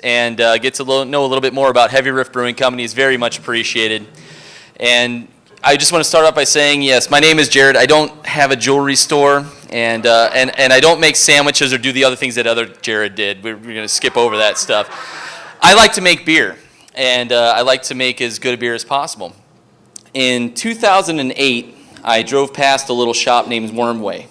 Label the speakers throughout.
Speaker 1: and get to know a little bit more about Heavy Riff Brewing Company is very much appreciated. And I just want to start off by saying, yes, my name is Jerid. I don't have a jewelry store, and I don't make sandwiches or do the other things that other Jerid did. We're going to skip over that stuff. I like to make beer, and I like to make as good a beer as possible. In 2008, I drove past a little shop named Wormsway,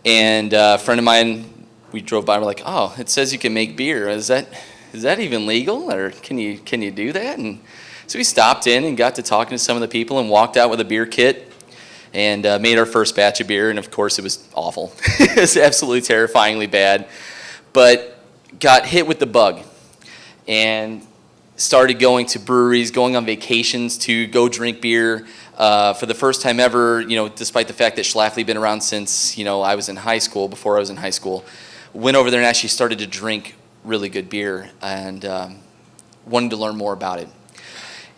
Speaker 1: and a friend of mine, we drove by and we're like, oh, it says you can make beer. Is that even legal, or can you do that? And so we stopped in and got to talking to some of the people and walked out with a beer kit and made our first batch of beer. And of course, it was awful. It was absolutely terrifyingly bad, but got hit with the bug and started going to breweries, going on vacations to go drink beer. For the first time ever, despite the fact that Schlafly had been around since, I was in high school, before I was in high school, went over there and actually started to drink really good beer and wanted to learn more about it.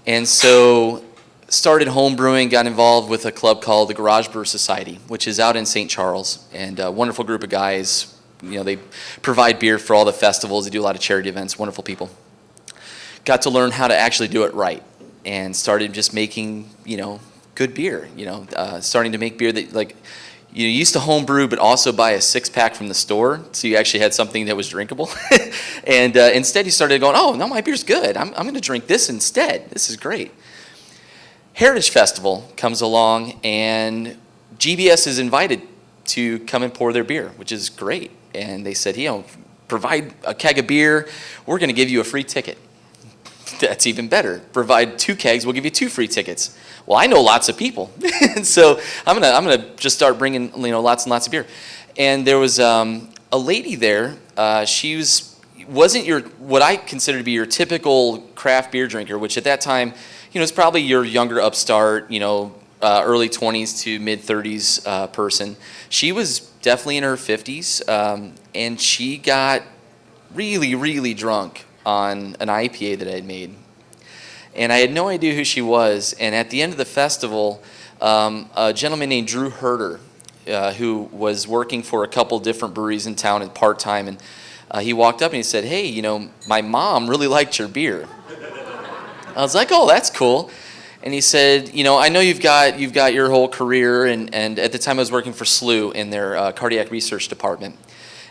Speaker 1: And so started home brewing, got involved with a club called the Garage Brewer Society, which is out in St. Charles, and a wonderful group of guys. They provide beer for all the festivals. They do a lot of charity events, wonderful people. Got to learn how to actually do it right and started just making, good beer, starting to make beer that, you used to home brew, but also buy a 6-pack from the store, so you actually had something that was drinkable. And instead, you started going, oh, no, my beer's good. I'm going to drink this instead. This is great. Heritage Festival comes along, and GBS is invited to come and pour their beer, which is great. And they said, provide a keg of beer, we're going to give you a free ticket. That's even better. Provide 2 kegs, we'll give you 2 free tickets. Well, I know lots of people, and so I'm gonna just start bringing lots and lots of beer. And there was a lady there. She wasn't what I consider to be your typical craft beer drinker, which at that time, is probably your younger upstart, early 20s to mid 30s person. She was definitely in her 50s, and she got really, really drunk on an IPA that I had made. And I had no idea who she was. And at the end of the festival, a gentleman named Drew Herder, who was working for a couple different breweries in town part-time, and he walked up and he said, hey, my mom really liked your beer. I was like, oh, that's cool. And he said, I know you've got your whole career, and at the time I was working for SLU in their cardiac research department.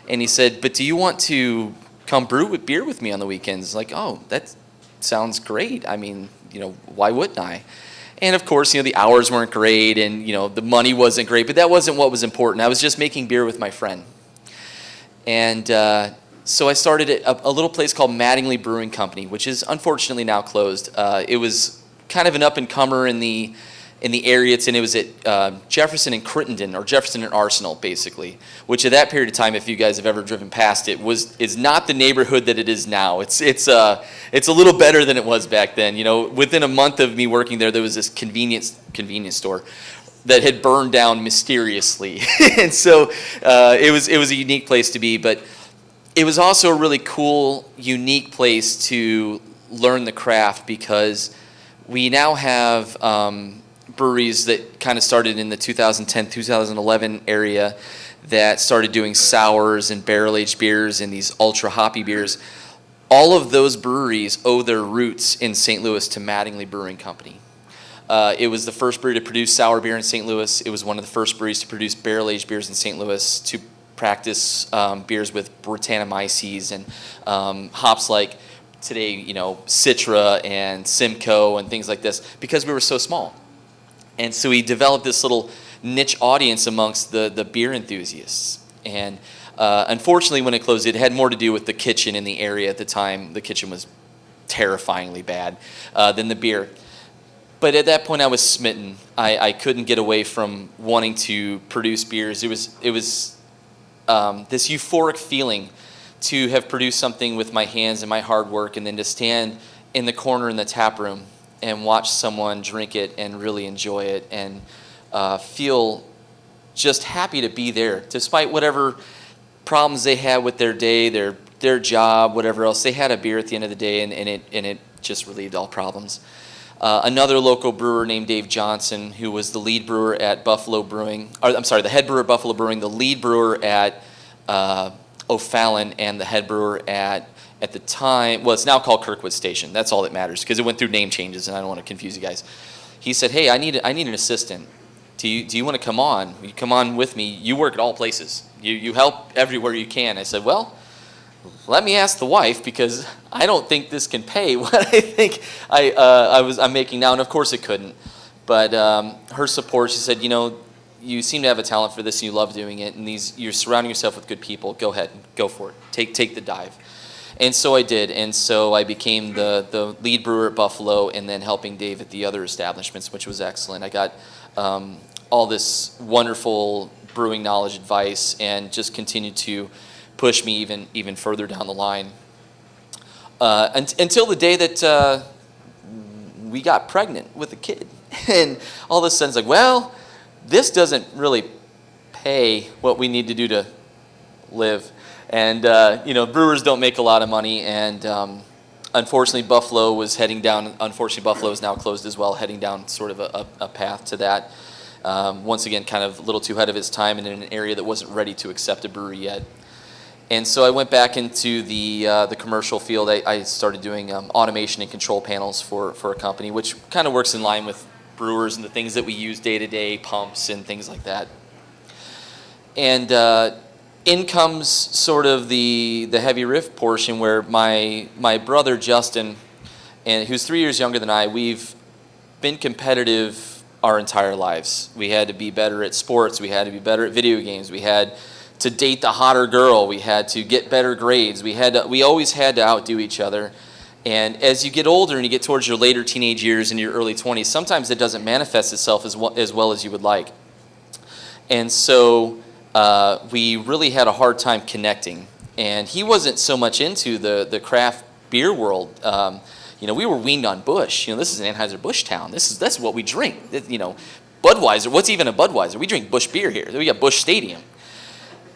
Speaker 1: And he said, but do you want to come brew with beer with me on the weekends? Like, oh, that sounds great. I mean, why wouldn't I? And of course, the hours weren't great, and the money wasn't great, but that wasn't what was important. I was just making beer with my friend. And so I started a little place called Mattingly Brewing Company, which is unfortunately now closed. It was kind of an up-and-comer in the area, and it was at Jefferson and Crittenden, or Jefferson and Arsenal, basically, which at that period of time, if you guys have ever driven past it, is not the neighborhood that it is now. It's a little better than it was back then. Within a month of me working there was this convenience store that had burned down mysteriously, and so it was a unique place to be. But it was also a really cool, unique place to learn the craft, because we now have breweries that kind of started in the 2010, 2011 area that started doing sours and barrel-aged beers and these ultra-hoppy beers. All of those breweries owe their roots in St. Louis to Mattingly Brewing Company. It was the first brewery to produce sour beer in St. Louis. It was one of the first breweries to produce barrel-aged beers in St. Louis, to practice beers with Brettanomyces and hops like today, Citra and Simcoe and things like this, because we were so small. And so we developed this little niche audience amongst the beer enthusiasts. And unfortunately, when it closed, it had more to do with the kitchen in the area at the time. The kitchen was terrifyingly bad than the beer. But at that point, I was smitten. I couldn't get away from wanting to produce beers. It was this euphoric feeling to have produced something with my hands and my hard work, and then to stand in the corner in the tap room and watch someone drink it and really enjoy it, and feel just happy to be there, despite whatever problems they had with their day, their job, whatever else. They had a beer at the end of the day, and it just relieved all problems. Another local brewer named Dave Johnson, who was the lead brewer at Buffalo Brewing, the head brewer at Buffalo Brewing, the lead brewer at O'Fallon and the head brewer at the time, well, it's now called Kirkwood Station. That's all that matters because it went through name changes, and I don't want to confuse you guys. He said, "Hey, I need an assistant. Do you want to come on? You come on with me. You work at all places. You help everywhere you can." I said, "Well, let me ask the wife because I don't think this can pay what I think I'm making now." And of course it couldn't. But her support, she said, you seem to have a talent for this and you love doing it, and you're surrounding yourself with good people. Go ahead, go for it. Take the dive. And so I did, and so I became the lead brewer at Buffalo and then helping Dave at the other establishments, which was excellent. I got all this wonderful brewing knowledge, advice, and just continued to push me even further down the line until the day that we got pregnant with a kid. And all of a sudden it's like, well, this doesn't really pay what we need to do to live. And, brewers don't make a lot of money. And unfortunately, Buffalo was heading down. Unfortunately, Buffalo is now closed as well, heading down sort of a path to that. Once again, kind of a little too ahead of its time and in an area that wasn't ready to accept a brewery yet. And so I went back into the commercial field. I started doing automation and control panels for a company, which kind of works in line with brewers and the things that we use day to day, pumps and things like that. And in comes sort of the Heavy Riff portion where my brother Justin, and who's 3 years younger than I, we've been competitive our entire lives. We had to be better at sports. We had to be better at video games. We had to date the hotter girl. We had to get better grades. We always had to outdo each other. And as you get older and you get towards your later teenage years and your early 20s, sometimes it doesn't manifest itself as well as you would like. And so we really had a hard time connecting. And he wasn't so much into the craft beer world. We were weaned on Busch. This is an Anheuser-Busch town. That's what we drink. Budweiser. What's even a Budweiser? We drink Busch beer here. We got Busch Stadium.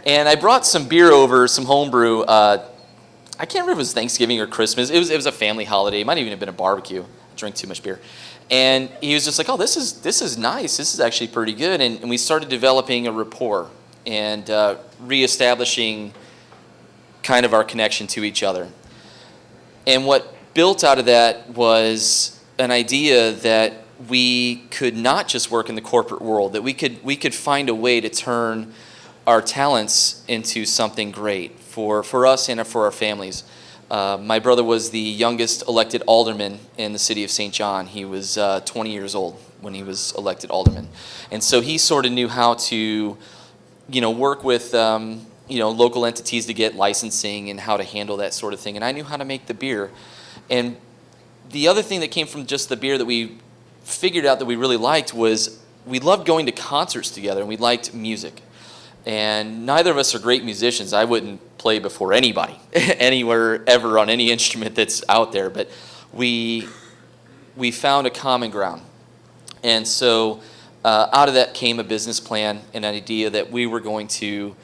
Speaker 1: And I brought some beer over, some homebrew. I can't remember if it was Thanksgiving or Christmas. It was a family holiday. It might even have been a barbecue. I drank too much beer. And he was just like, "Oh, this is nice. This is actually pretty good." And we started developing a rapport and reestablishing kind of our connection to each other. And what built out of that was an idea that we could not just work in the corporate world, that we could find a way to turn our talents into something great for us and for our families. My brother was the youngest elected alderman in the city of St. John. He was 20 years old when he was elected alderman. And so he sort of knew how to, work with, local entities to get licensing and how to handle that sort of thing. And I knew how to make the beer. And the other thing that came from just the beer that we figured out that we really liked was we loved going to concerts together and we liked music. And neither of us are great musicians. I wouldn't play before anybody, anywhere, ever on any instrument that's out there. But we found a common ground. And so out of that came a business plan and an idea that we were going to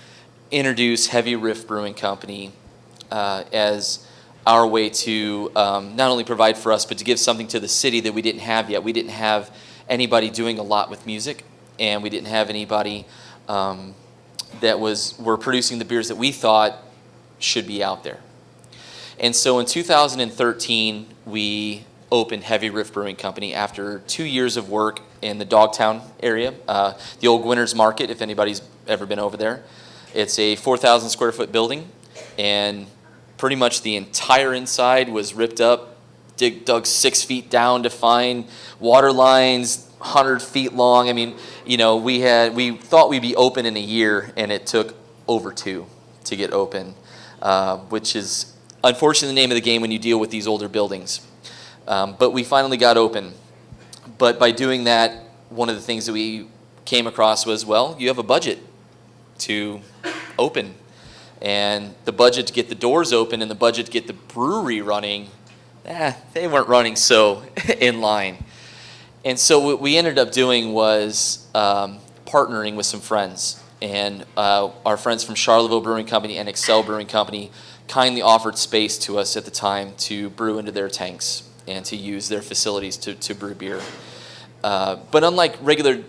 Speaker 1: introduce Heavy Riff Brewing Company as our way to not only provide for us, but to give something to the city that we didn't have yet. We didn't have anybody doing a lot with music, and we didn't have anybody that were producing the beers that we thought should be out there. And so in 2013, we opened Heavy Riff Brewing Company after 2 years of work in the Dogtown area, the old Winners Market, if anybody's ever been over there. It's a 4,000 square foot building, and pretty much the entire inside was ripped up, dug 6 feet down to find water lines 100 feet long. I mean, we thought we'd be open in a year, and it took over 2 to get open, which is unfortunately the name of the game when you deal with these older buildings. But we finally got open. But by doing that, one of the things that we came across was, well, you have a budget to open. And the budget to get the doors open and the budget to get the brewery running, they weren't running so in line. And so what we ended up doing was partnering with some friends. And our friends from Charleville Brewing Company and Excel Brewing Company kindly offered space to us at the time to brew into their tanks and to use their facilities to brew beer. But unlike regular,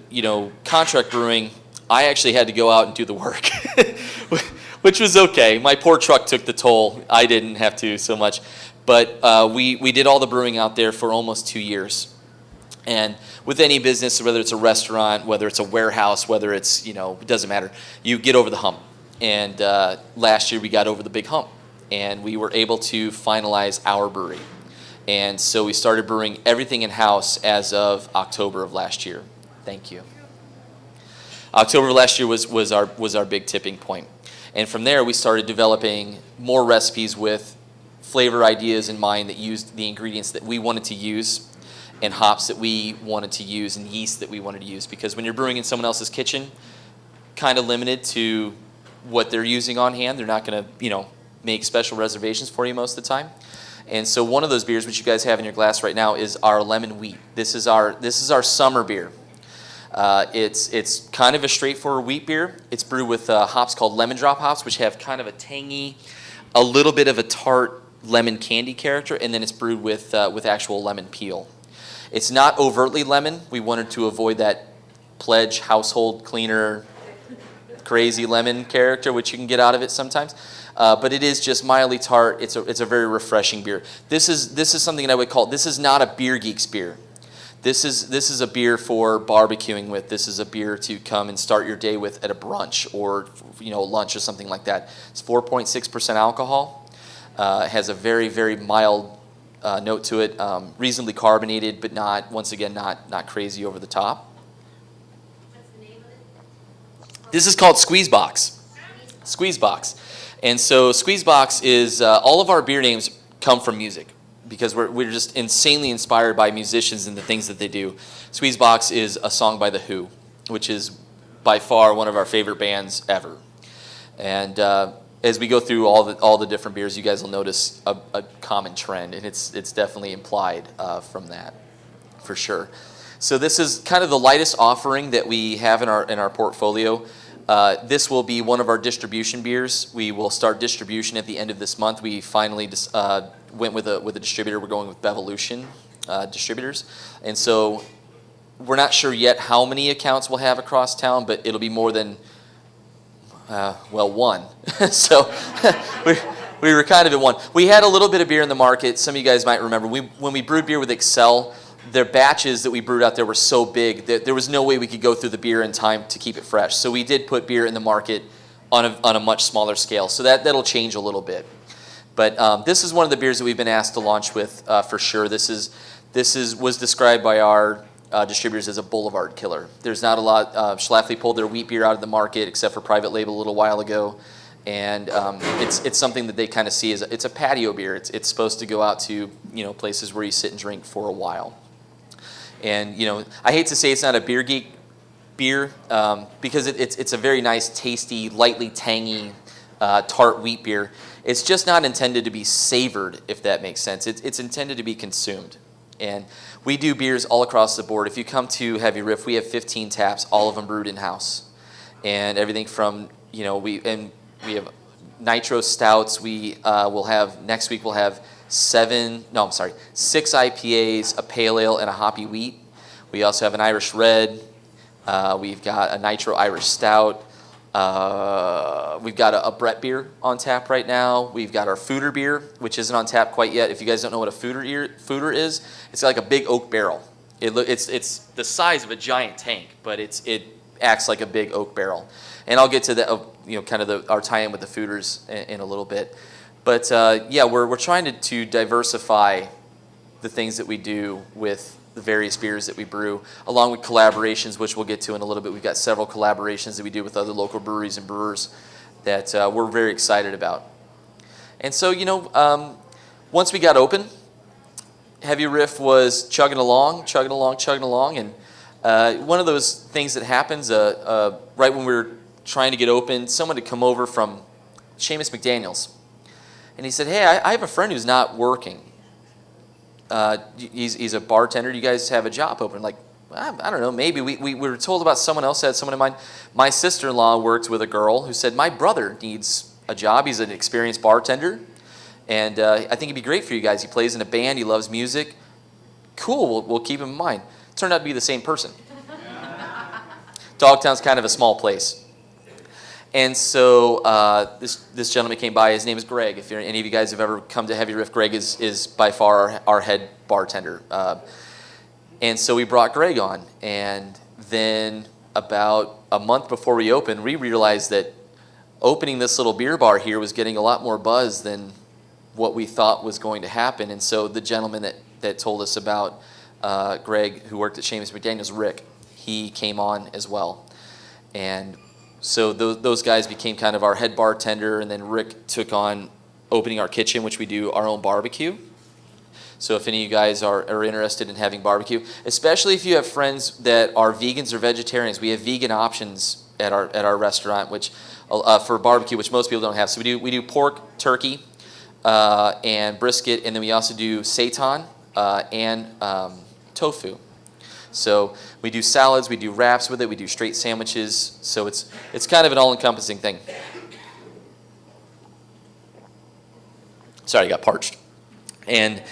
Speaker 1: contract brewing, I actually had to go out and do the work. which was okay. My poor truck took the toll. I didn't have to so much. But we did all the brewing out there for almost 2 years. And with any business, whether it's a restaurant, whether it's a warehouse, whether it's, it doesn't matter, you get over the hump. And last year we got over the big hump. And we were able to finalize our brewery. And so we started brewing everything in-house as of October of last year. Thank you. October of last year was our big tipping point. And from there we started developing more recipes with flavor ideas in mind that used the ingredients that we wanted to use and hops that we wanted to use and yeast that we wanted to use. Because when you're brewing in someone else's kitchen, kind of limited to what they're using on hand. They're not going to, make special reservations for you most of the time. And so one of those beers, which you guys have in your glass right now, is our lemon wheat. This is our summer beer. It's kind of a straightforward wheat beer. It's brewed with hops called lemon drop hops, which have kind of a tangy, a little bit of a tart lemon candy character, and then it's brewed with actual lemon peel. It's not overtly lemon. We wanted to avoid that Pledge household cleaner, crazy lemon character, which you can get out of it sometimes. But it is just mildly tart. It's a very refreshing beer. This is something that I would call, this is not a beer geek's beer. This is a beer for barbecuing with. This is a beer to come and start your day with at a brunch or lunch or something like that. It's 4.6% alcohol. It has a very, very mild note to it, reasonably carbonated, but not, once again, not crazy over the top.
Speaker 2: What's the name of it?
Speaker 1: This is called Squeeze Box. Squeeze Box. And so Squeeze Box is, all of our beer names come from music because we're just insanely inspired by musicians and the things that they do. Squeeze Box is a song by The Who, which is by far one of our favorite bands ever. And as we go through all the different beers, you guys will notice a common trend, and it's definitely implied from that, for sure. So this is kind of the lightest offering that we have in our portfolio. This will be one of our distribution beers. We will start distribution at the end of this month. We finally went with a distributor. We're going with Bevolution distributors, and so we're not sure yet how many accounts we'll have across town, but it'll be more than one. So we were kind of at one. We had a little bit of beer in the market. Some of you guys might remember when we brewed beer with Excel. Their batches that we brewed out there were so big that there was no way we could go through the beer in time to keep it fresh. So we did put beer in the market on a much smaller scale. So that'll change a little bit. But this is one of the beers that we've been asked to launch with for sure. This was described by our distributors as a boulevard killer. There's not a lot. Schlafly pulled their wheat beer out of the market except for private label a little while ago. And it's something that they kind of see as it's a patio beer. It's supposed to go out to places where you sit and drink for a while. And I hate to say it's not a beer geek beer because it's a very nice, tasty, lightly tangy, tart wheat beer. It's just not intended to be savored, if that makes sense. It's intended to be consumed. And we do beers all across the board. If you come to Heavy Riff, we have 15 taps, all of them brewed in house, and everything from we have nitro stouts. We will have next week. We'll have 6 IPAs, a pale ale, and a hoppy wheat. We also have an Irish red. We've got a nitro Irish stout. We've got a Brett beer on tap right now. We've got our Fooder beer, which isn't on tap quite yet. If you guys don't know what a Fooder is, it's like a big oak barrel. It's the size of a giant tank, but it acts like a big oak barrel. And I'll get to that, our tie-in with the Fooders in a little bit. But we're trying to diversify the things that we do with the various beers that we brew, along with collaborations, which we'll get to in a little bit. We've got several collaborations that we do with other local breweries and brewers that we're very excited about. And so, once we got open, Heavy Riff was chugging along, and one of those things that happens right when we were trying to get open, someone had come over from Seamus McDaniel's. And he said, hey, I have a friend who's not working. He's a bartender. Do you guys have a job open? Like, I don't know, maybe. We were told about someone else had someone in mind. My sister-in-law worked with a girl who said, my brother needs a job. He's an experienced bartender. And I think it'd be great for you guys. He plays in a band. He loves music. Cool, we'll keep him in mind. Turned out to be the same person. Dogtown's kind of a small place. And so this gentleman came by. His name is Greg. If any of you guys have ever come to Heavy Riff, Greg is by far our head bartender. And so we brought Greg on. And then about a month before we opened, we realized that opening this little beer bar here was getting a lot more buzz than what we thought was going to happen. And so the gentleman that told us about Greg, who worked at Seamus McDaniel's, Rick, he came on as well. And so those guys became kind of our head bartender, and then Rick took on opening our kitchen, which we do our own barbecue. So if any of you guys are interested in having barbecue, especially if you have friends that are vegans or vegetarians, we have vegan options at our restaurant, which for barbecue, which most people don't have. So we do pork, turkey, and brisket, and then we also do seitan and tofu. So we do salads, we do wraps with it, we do straight sandwiches. So it's kind of an all-encompassing thing. Sorry, I got parched. And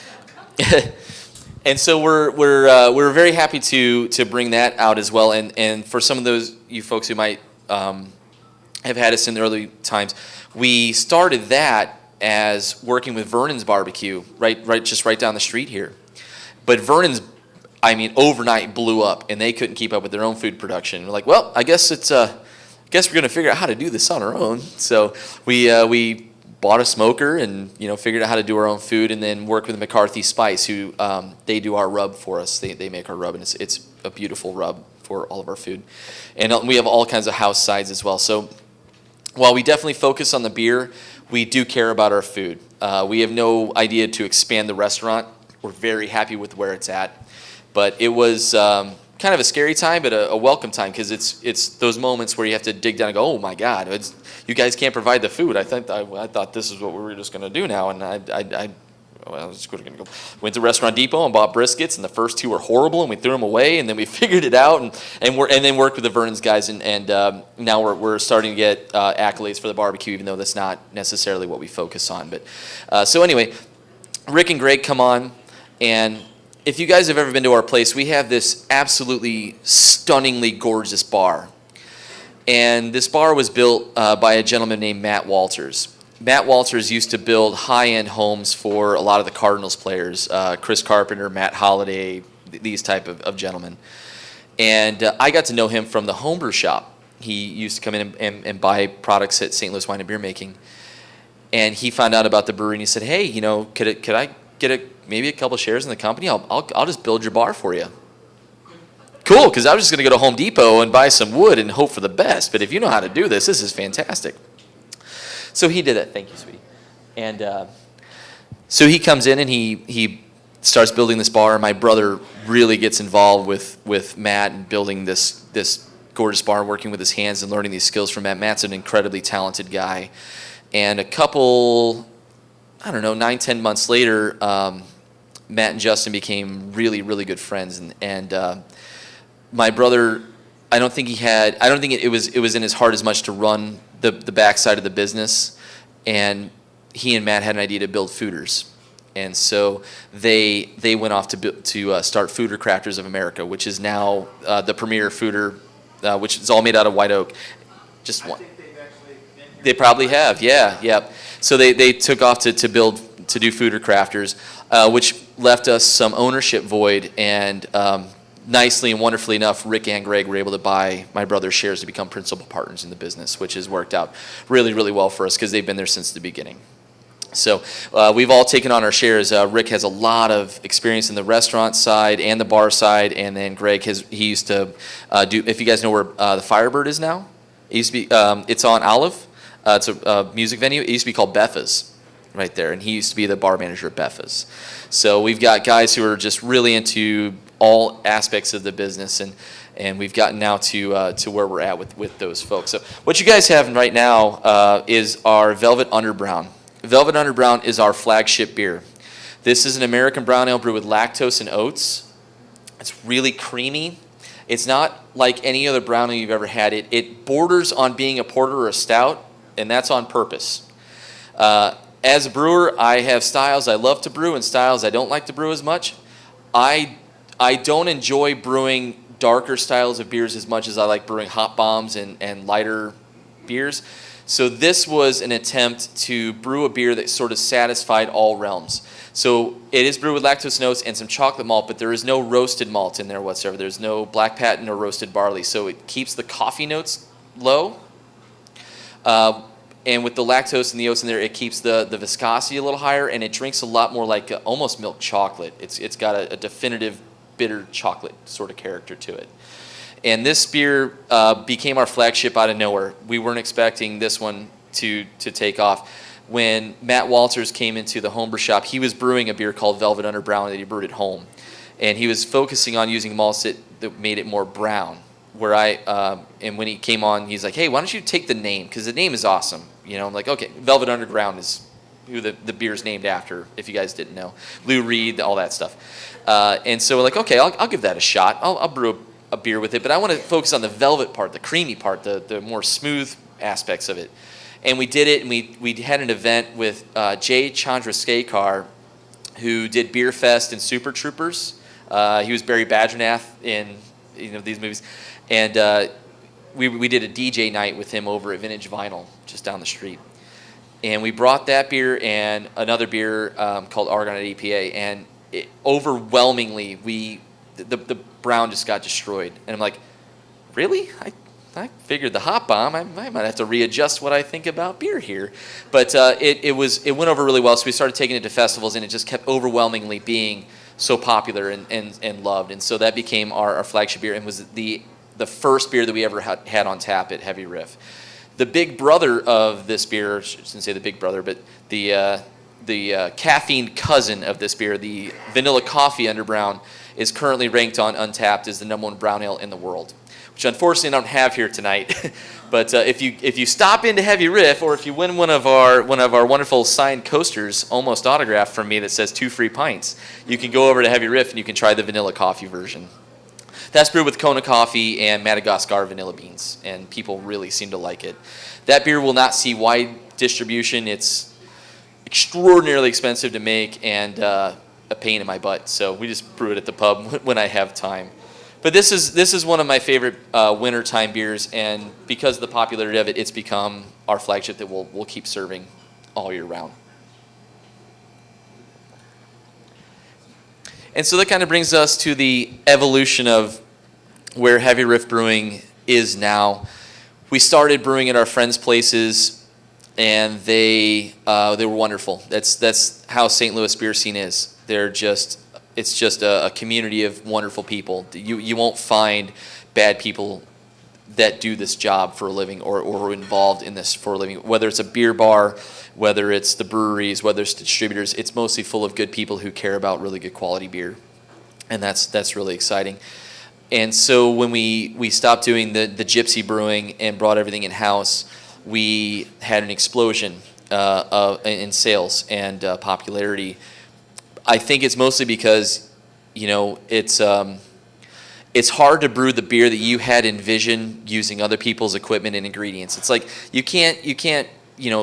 Speaker 1: and so we're very happy to bring that out as well. And for some of those you folks who might have had us in the early times, we started that as working with Vernon's Barbecue, right down the street here. But Vernon's, overnight blew up, and they couldn't keep up with their own food production. We're like, well, I guess we're going to figure out how to do this on our own. So we bought a smoker and figured out how to do our own food, and then worked with McCarthy Spice, who they do our rub for us. They make our rub, and it's a beautiful rub for all of our food. And we have all kinds of house sides as well. So while we definitely focus on the beer, we do care about our food. We have no idea to expand the restaurant. We're very happy with where it's at. But it was kind of a scary time, but a welcome time, because it's those moments where you have to dig down and go, oh my God, you guys can't provide the food. I thought this is what we were just going to do now, and I was going to go. Went to Restaurant Depot and bought briskets, and the first two were horrible, and we threw them away, and then we figured it out, and then worked with the Vernon's guys, and now we're starting to get accolades for the barbecue, even though that's not necessarily what we focus on. But so anyway, Rick and Greg come on, and if you guys have ever been to our place, we have this absolutely stunningly gorgeous bar. And this bar was built by a gentleman named Matt Walters. Matt Walters used to build high-end homes for a lot of the Cardinals players, Chris Carpenter, Matt Holliday, these type of gentlemen. And I got to know him from the homebrew shop. He used to come in and buy products at St. Louis Wine and Beer Making. And he found out about the brewery, and he said, hey, could I get maybe a couple shares in the company? I'll just build your bar for you. Cool, because I was just going to go to Home Depot and buy some wood and hope for the best. But if you know how to do this is fantastic. So he did that. Thank you, sweetie. And so he comes in and he starts building this bar. My brother really gets involved with Matt and building this gorgeous bar, working with his hands and learning these skills from Matt. Matt's an incredibly talented guy. And a couple, 9-10 months later, Matt and Justin became really, really good friends. And my brother, I don't think it was in his heart as much to run the backside of the business. And he and Matt had an idea to build fooders. And so they went off to start Fooder Crafters of America, which is now the premier fooder, which is all made out of white oak. Just one. They probably have, yeah. So they took off to do Fooder Crafters, which left us some ownership void, and nicely and wonderfully enough, Rick and Greg were able to buy my brother's shares to become principal partners in the business, which has worked out really, really well for us because they've been there since the beginning. So we've all taken on our shares. Rick has a lot of experience in the restaurant side and the bar side, and then Greg he used to do. If you guys know where the Firebird is now, it used to be. It's on Olive. It's a music venue. It used to be called Beffa's right there, and he used to be the bar manager at Beffa's. So we've got guys who are just really into all aspects of the business, and we've gotten now to where we're at with those folks. So what you guys have right now is our Velvet Underbrown. Velvet Underbrown is our flagship beer. This is an American brown ale brewed with lactose and oats. It's really creamy. It's not like any other brown ale you've ever had. It borders on being a porter or a stout, and that's on purpose. As a brewer, I have styles I love to brew and styles I don't like to brew as much. I don't enjoy brewing darker styles of beers as much as I like brewing hop bombs and lighter beers. So this was an attempt to brew a beer that sort of satisfied all realms. So it is brewed with lactose notes and some chocolate malt, but there is no roasted malt in there whatsoever. There's no black patent or roasted barley. So it keeps the coffee notes low. And with the lactose and the oats in there, it keeps the viscosity a little higher, and it drinks a lot more like almost milk chocolate. It's got a definitive bitter chocolate sort of character to it. And this beer became our flagship out of nowhere. We weren't expecting this one to take off. When Matt Walters came into the homebrew shop, he was brewing a beer called Velvet Under Brown that he brewed at home. And he was focusing on using malts that made it more brown. And when he came on, he's like, hey, why don't you take the name? Because the name is awesome. I'm like, okay, Velvet Underground is who the beer's named after, if you guys didn't know. Lou Reed, all that stuff. And so we're like, okay, I'll give that a shot. I'll brew a beer with it, but I want to focus on the velvet part, the creamy part, the more smooth aspects of it. And we did it, and we had an event with Jay Chandrasekhar, who did Beer Fest and Super Troopers. He was Barry Badgernath in these movies. And we did a DJ night with him over at Vintage Vinyl, just down the street. And we brought that beer and another beer called Argon at EPA, and overwhelmingly, the brown just got destroyed. And I'm like, really? I figured the hop bomb, I might have to readjust what I think about beer here. But it went over really well, so we started taking it to festivals, and it just kept overwhelmingly being so popular and loved. And so that became our flagship beer, and was the first beer that we ever had on tap at Heavy Riff. The big brother of this beer, I shouldn't say the big brother, but the caffeine cousin of this beer, the Vanilla Coffee Under Brown, is currently ranked on Untappd as the #1 brown ale in the world, which unfortunately I don't have here tonight. But if you stop into Heavy Riff, or if you win one of our wonderful signed coasters, almost autographed from me, that says 2 free pints, you can go over to Heavy Riff and you can try the vanilla coffee version. That's brewed with Kona coffee and Madagascar vanilla beans, and people really seem to like it. That beer will not see wide distribution. It's extraordinarily expensive to make and a pain in my butt, so we just brew it at the pub when I have time. But this is one of my favorite wintertime beers, and because of the popularity of it, it's become our flagship that we'll keep serving all year round. And so that kind of brings us to the evolution of where Heavy Riff Brewing is now. We started brewing at our friends' places, and they were wonderful. That's how St. Louis beer scene is. It's just a community of wonderful people. You won't find bad people that do this job for a living or are involved in this for a living. Whether it's a beer bar, whether it's the breweries, whether it's distributors, it's mostly full of good people who care about really good quality beer. And that's really exciting. And so when we stopped doing the gypsy brewing and brought everything in-house, we had an explosion in sales and popularity. I think it's mostly because, it's hard to brew the beer that you had envisioned using other people's equipment and ingredients. It's like you can't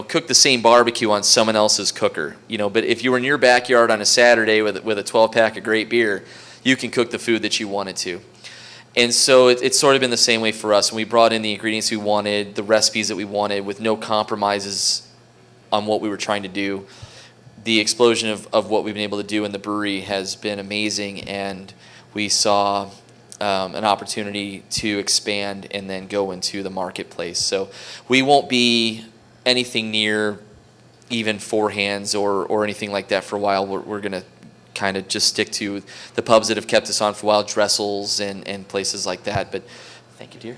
Speaker 1: cook the same barbecue on someone else's cooker. But if you were in your backyard on a Saturday with a 12-pack of great beer, you can cook the food that you wanted to. And so it's sort of been the same way for us. And we brought in the ingredients we wanted, the recipes that we wanted, with no compromises on what we were trying to do. The explosion of what we've been able to do in the brewery has been amazing, and we saw an opportunity to expand and then go into the marketplace. So we won't be anything near even Four Hands or anything like that for a while. We're going to kind of just stick to the pubs that have kept us on for a while, Dressel's and places like that. But thank you, dear.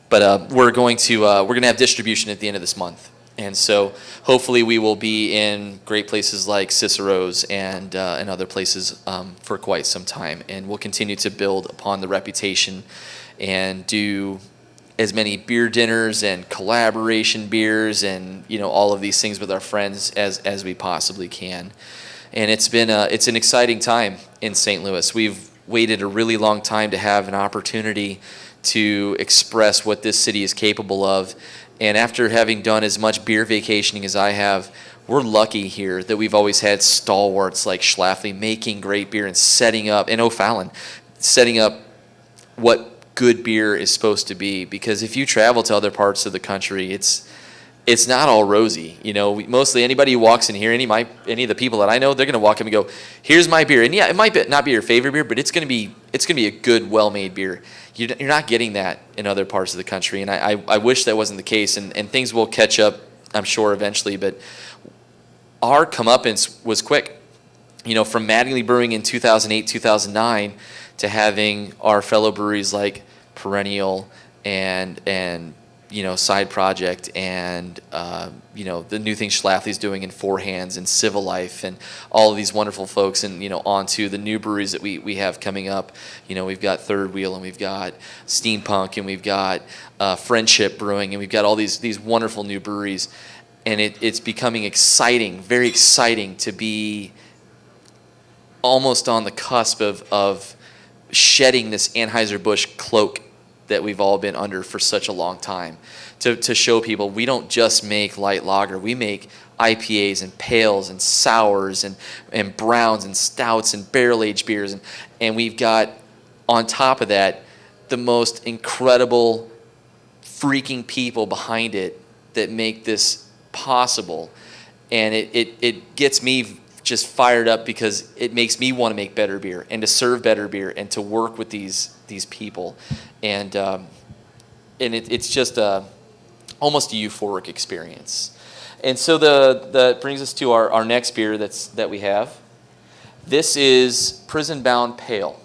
Speaker 1: But we're going to have distribution at the end of this month. And so hopefully we will be in great places like Cicero's and other places for quite some time. And we'll continue to build upon the reputation and do as many beer dinners and collaboration beers and all of these things with our friends as we possibly can. And it's an exciting time in St. Louis. We've waited a really long time to have an opportunity to express what this city is capable of. And after having done as much beer vacationing as I have, we're lucky here that we've always had stalwarts like Schlafly making great beer and setting up, and O'Fallon, setting up what good beer is supposed to be. Because if you travel to other parts of the country, it's not all rosy. Mostly anybody who walks in here, any of the people that I know, they're going to walk in and go, "Here's my beer." And yeah, it might not be your favorite beer, but it's going to be a good, well-made beer. You're not getting that in other parts of the country, and I wish that wasn't the case. And things will catch up, I'm sure, eventually. But our comeuppance was quick. From Mattingly Brewing in 2008, 2009, to having our fellow breweries like Perennial and Side Project and the new thing Schlafly's doing in Four Hands and Civil Life and all of these wonderful folks, and on to the new breweries that we have coming up. We've got Third Wheel, and we've got Steampunk, and we've got Friendship Brewing, and we've got all these wonderful new breweries, and it's becoming exciting, very exciting to be almost on the cusp of shedding this Anheuser-Busch cloak that we've all been under for such a long time, to show people we don't just make light lager. We make IPAs and pales and sours and browns and stouts and barrel-aged beers. And we've got, on top of that, the most incredible freaking people behind it that make this possible. And it gets me just fired up because it makes me want to make better beer and to serve better beer and to work with these people. And it's just almost a euphoric experience. And so that brings us to our next beer that we have. This is Prison Bound Pale.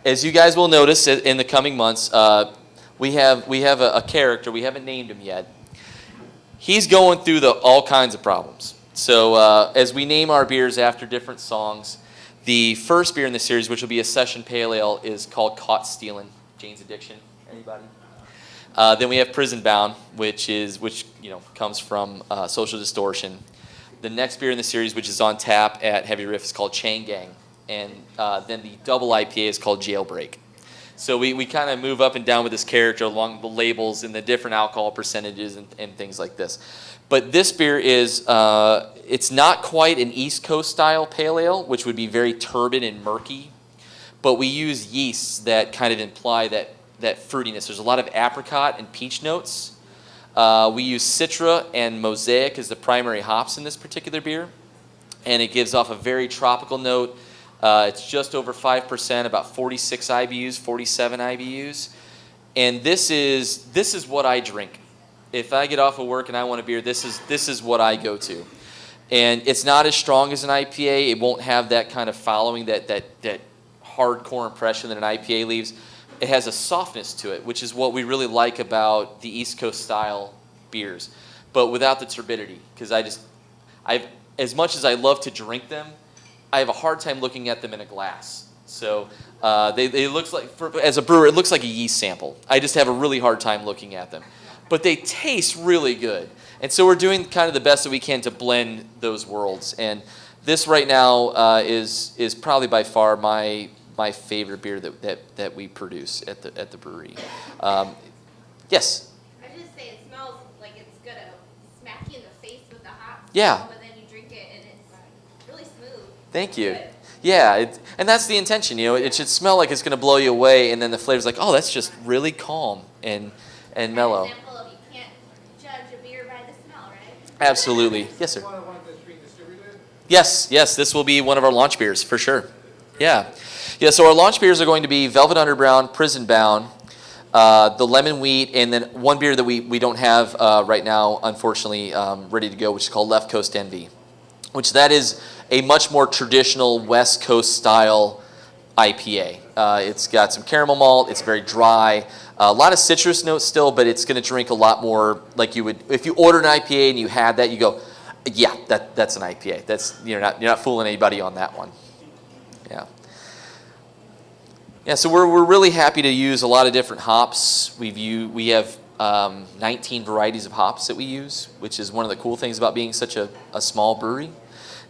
Speaker 1: As you guys will notice in the coming months, we have a character. We haven't named him yet. He's going through all kinds of problems. So as we name our beers after different songs, the first beer in the series, which will be a session pale ale, is called Caught Stealing, Jane's Addiction. Anybody? Then we have Prison Bound, which comes from Social Distortion. The next beer in the series, which is on tap at Heavy Riff, is called Chain Gang. And then the double IPA is called Jailbreak. So we kind of move up and down with this character along the labels and the different alcohol percentages and things like this. But this beer is, it's not quite an East Coast style pale ale, which would be very turbid and murky. But we use yeasts that kind of imply that fruitiness. There's a lot of apricot and peach notes. We use Citra and Mosaic as the primary hops in this particular beer. And it gives off a very tropical note. It's just over 5%, about 46 IBUs, 47 IBUs. And this is what I drink. If I get off of work and I want a beer, this is what I go to. And it's not as strong as an IPA. It won't have that kind of following, that hardcore impression that an IPA leaves. It has a softness to it, which is what we really like about the East Coast style beers, but without the turbidity. Because as much as I love to drink them, I have a hard time looking at them in a glass. So they looks like, as a brewer, it looks like a yeast sample. I just have a really hard time looking at them. But they taste really good. And so we're doing kind of the best that we can to blend those worlds. And this right now is probably by far my favorite beer that we produce at the brewery. Yes?
Speaker 2: I just say it smells like it's going to smack you in the face with the hops.
Speaker 1: Yeah.
Speaker 2: But then you drink it and it's really smooth.
Speaker 1: Thank you. Yeah, and that's the intention. It should smell like it's going to blow you away, and then the flavor's like, oh, that's just really calm and mellow.
Speaker 2: An example of you can't judge a beer by the smell, right?
Speaker 1: Absolutely. Yes, sir. Yes, this will be one of our launch beers for sure. Yeah. So our launch beers are going to be Velvet Underground, Prison Bound, the Lemon Wheat, and then one beer that we don't have right now, unfortunately, ready to go, which is called Left Coast Envy, which that is a much more traditional West Coast style IPA. It's got some caramel malt. It's very dry. A lot of citrus notes still, but it's going to drink a lot more like you would if you ordered an IPA and you had that. You go, yeah, that's an IPA. You're not fooling anybody on that one. Yeah. So we're really happy to use a lot of different hops. We have 19 varieties of hops that we use, which is one of the cool things about being such a small brewery.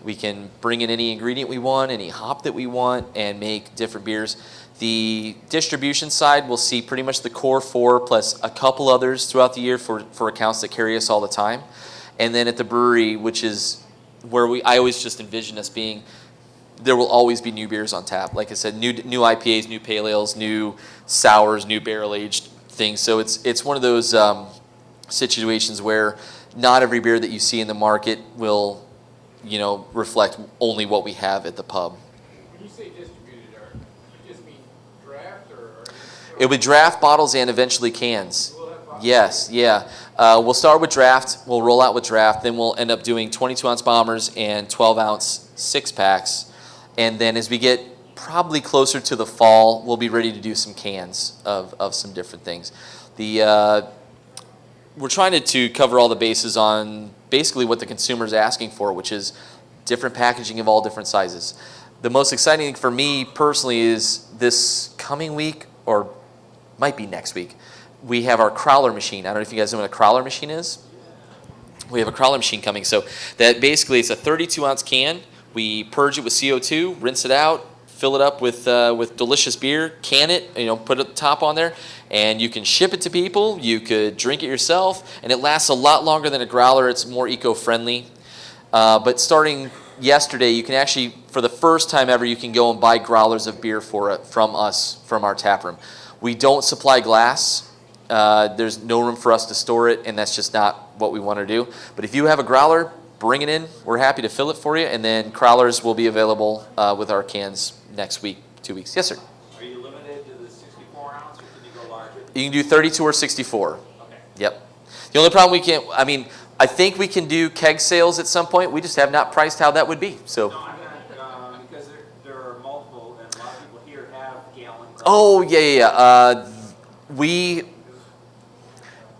Speaker 1: We can bring in any ingredient we want, any hop that we want, and make different beers. The distribution side, we'll see pretty much the core four plus a couple others throughout the year for accounts that carry us all the time. And then at the brewery, which is where I always just envision us being, there will always be new beers on tap. Like I said, new IPAs, new pale ales, new sours, new barrel aged things. So it's one of those situations where not every beer that you see in the market will, reflect only what we have at the pub.
Speaker 3: When you say distributed, you just mean draft or
Speaker 1: It would draft, bottles, and eventually cans.
Speaker 3: we'll have bottles?
Speaker 1: Yes, yeah. We'll start with draft. We'll roll out with draft. Then we'll end up doing 22-ounce bombers and 12-ounce six-packs. And then as we get probably closer to the fall, we'll be ready to do some cans of some different things. We're trying to cover all the bases on basically what the consumer is asking for, which is different packaging of all different sizes. The most exciting thing for me personally is this coming week, or might be next week, we have our crowler machine. I don't know if you guys know what a crowler machine is. We have a crowler machine coming. So that basically it's a 32-ounce can. We purge it with CO2, rinse it out, fill it up with delicious beer, can it, put a top on there, and you can ship it to people. You could drink it yourself, and it lasts a lot longer than a growler. It's more eco-friendly. But starting yesterday, you can actually, for the first time ever, you can go and buy growlers of beer from us, from our tap room. We don't supply glass. There's no room for us to store it, and that's just not what we want to do. But if you have a growler, bring it in. We're happy to fill it for you, and then crowlers will be available with our cans next week, 2 weeks. Yes, sir?
Speaker 4: Are you limited to the 64 ounce, or can you go larger?
Speaker 1: You can do 32 or 64.
Speaker 4: Okay.
Speaker 1: Yep. The only problem I think we can do keg sales at some point. We just have not priced how that would be. So.
Speaker 4: No, I'm not, because there are multiple, and a lot of people here have gallon.
Speaker 1: Oh, yeah.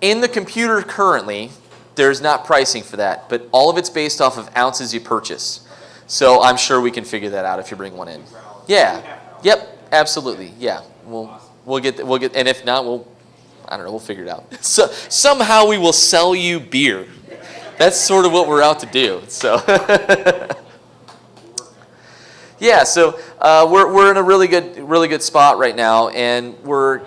Speaker 1: In the computer currently, there's not pricing for that, but all of it's based off of ounces you purchase. So I'm sure we can figure that out if you bring one in. Yeah. Yep. Absolutely. Yeah. We'll get, and if not, we'll figure it out. So somehow we will sell you beer. That's sort of what we're out to do. So. Yeah. So we're in a really good spot right now, and we're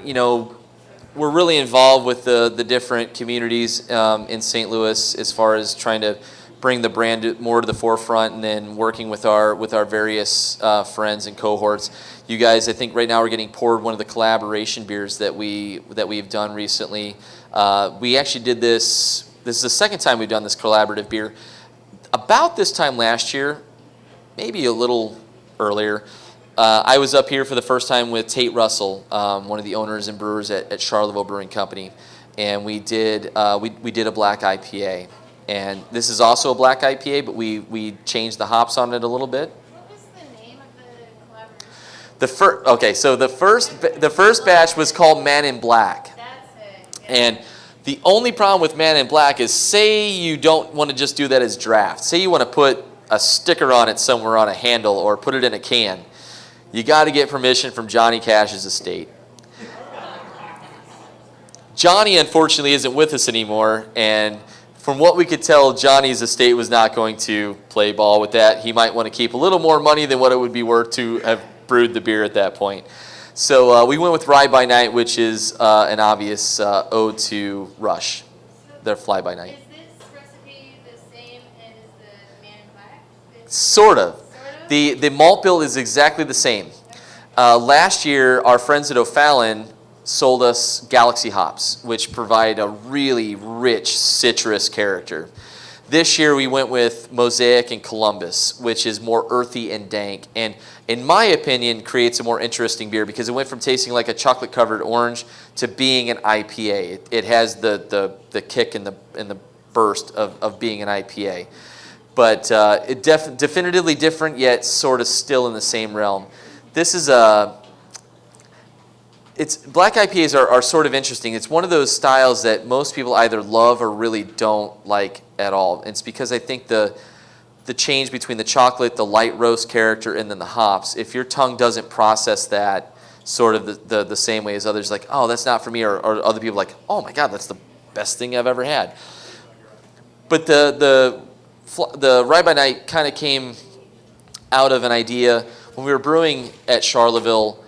Speaker 1: really involved with the different communities in St. Louis as far as trying to bring the brand more to the forefront, and then working with our various friends and cohorts. You guys, I think right now we're getting poured one of the collaboration beers that we've done recently. We actually did this. This is the second time we've done this collaborative beer. About this time last year, maybe a little earlier, I was up here for the first time with Tate Russell, one of the owners and brewers at Charleville Brewing Company, and we did a black IPA. And this is also a black IPA, but we changed the hops on it a little bit.
Speaker 2: What was the name of the collaboration?
Speaker 1: So the first batch was called Man in Black.
Speaker 2: That's it.
Speaker 1: And the only problem with Man in Black is, say you don't want to just do that as draft. Say you want to put a sticker on it somewhere on a handle or put it in a can. You got to get permission from Johnny Cash's estate. Johnny, unfortunately, isn't with us anymore, and from what we could tell, Johnny's estate was not going to play ball with that. He might want to keep a little more money than what it would be worth to have brewed the beer at that point. So we went with Rye by Night, which is an obvious ode to Rush, their Fly by Night.
Speaker 2: Is this recipe the same as the Man in Black?
Speaker 1: Sort of. The malt bill is exactly the same. Last year, our friends at O'Fallon sold us Galaxy hops, which provide a really rich citrus character. This year we went with Mosaic and Columbus, which is more earthy and dank, and in my opinion creates a more interesting beer because it went from tasting like a chocolate covered orange to being an IPA. It has the kick and the burst of being an IPA. But it definitively different, yet sort of still in the same realm. This is black IPAs are sort of interesting. It's one of those styles that most people either love or really don't like at all. It's because I think the change between the chocolate, the light roast character, and then the hops, if your tongue doesn't process that sort of the same way as others, like, oh, that's not for me, or other people like, oh my God, that's the best thing I've ever had. But the Rye by Night kind of came out of an idea when we were brewing at Charleville.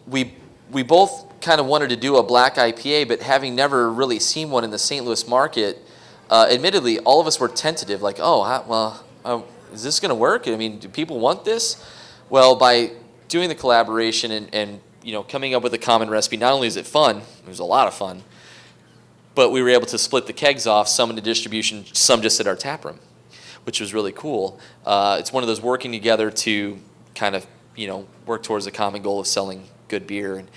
Speaker 1: We both kind of wanted to do a black IPA, but having never really seen one in the St. Louis market, admittedly, all of us were tentative, like, is this going to work? I mean, do people want this? Well, by doing the collaboration and coming up with a common recipe, not only is it fun, it was a lot of fun, but we were able to split the kegs off, some into distribution, some just at our tap room, which was really cool. It's one of those working together to kind of work towards a common goal of selling good beer, and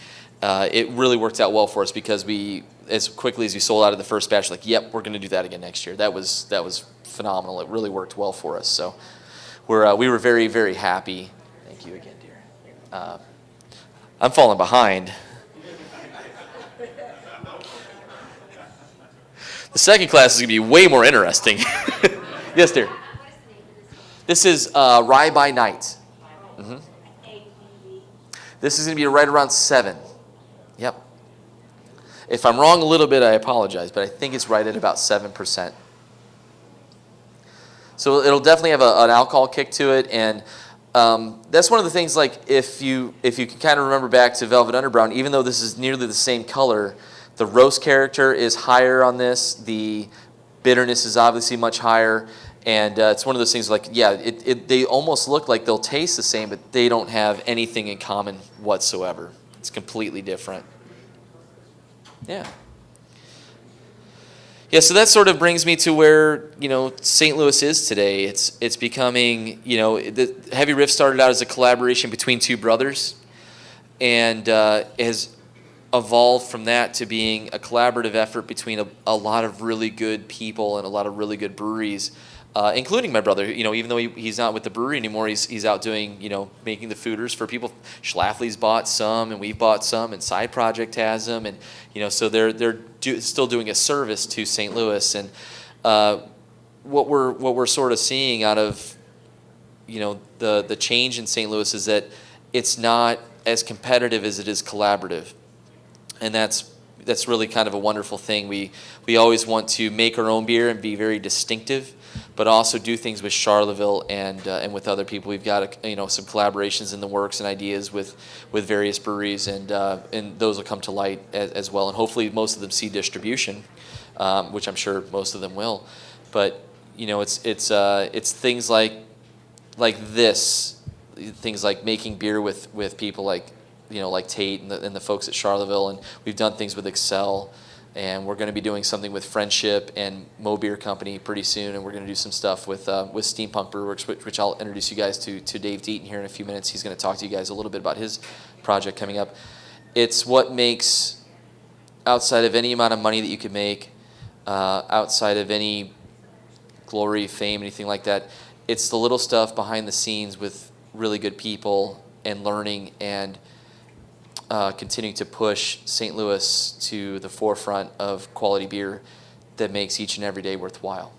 Speaker 1: it really worked out well for us because we, as quickly as we sold out of the first batch, like, yep, we're going to do that again next year. That was phenomenal. It really worked well for us. So we were very, very happy. Thank you again, dear. I'm falling behind. The second class is going to be way more interesting. Yes, dear. This is Rye by Night. Mm-hmm. This is going to be right around 7. Yep. If I'm wrong a little bit, I apologize, but I think it's right at about 7%. So it'll definitely have an alcohol kick to it, and that's one of the things, like, if you can kind of remember back to Velvet Underground, even though this is nearly the same color, the roast character is higher on this, the bitterness is obviously much higher, and it's one of those things like, yeah, they almost look like they'll taste the same, but they don't have anything in common whatsoever. It's completely different. Yeah. Yeah, so that sort of brings me to where, St. Louis is today. It's becoming, the Heavy Riff started out as a collaboration between two brothers, and has evolved from that to being a collaborative effort between a lot of really good people and a lot of really good breweries, including my brother. Even though he's not with the brewery anymore, he's out doing, making the fooders for people. Schlafly's bought some, and we've bought some, and Side Project has them, and so they're still doing a service to St. Louis. And what we're sort of seeing out of the change in St. Louis is that it's not as competitive as it is collaborative, and that's really kind of a wonderful thing. We always want to make our own beer and be very distinctive, but also do things with Charleville and with other people. We've got some collaborations in the works and ideas with various breweries, and those will come to light as well. And hopefully most of them see distribution, which I'm sure most of them will. But it's things like this, things like making beer with people like Tate and the folks at Charleville, and we've done things with Excel. And we're going to be doing something with Friendship and Mo Beer Company pretty soon, and we're going to do some stuff with Steampunk Brewworks, which I'll introduce you guys to Dave Deaton here in a few minutes. He's going to talk to you guys a little bit about his project coming up. It's what makes, outside of any amount of money that you could make, outside of any glory, fame, anything like that, it's the little stuff behind the scenes with really good people and learning and continuing to push St. Louis to the forefront of quality beer that makes each and every day worthwhile.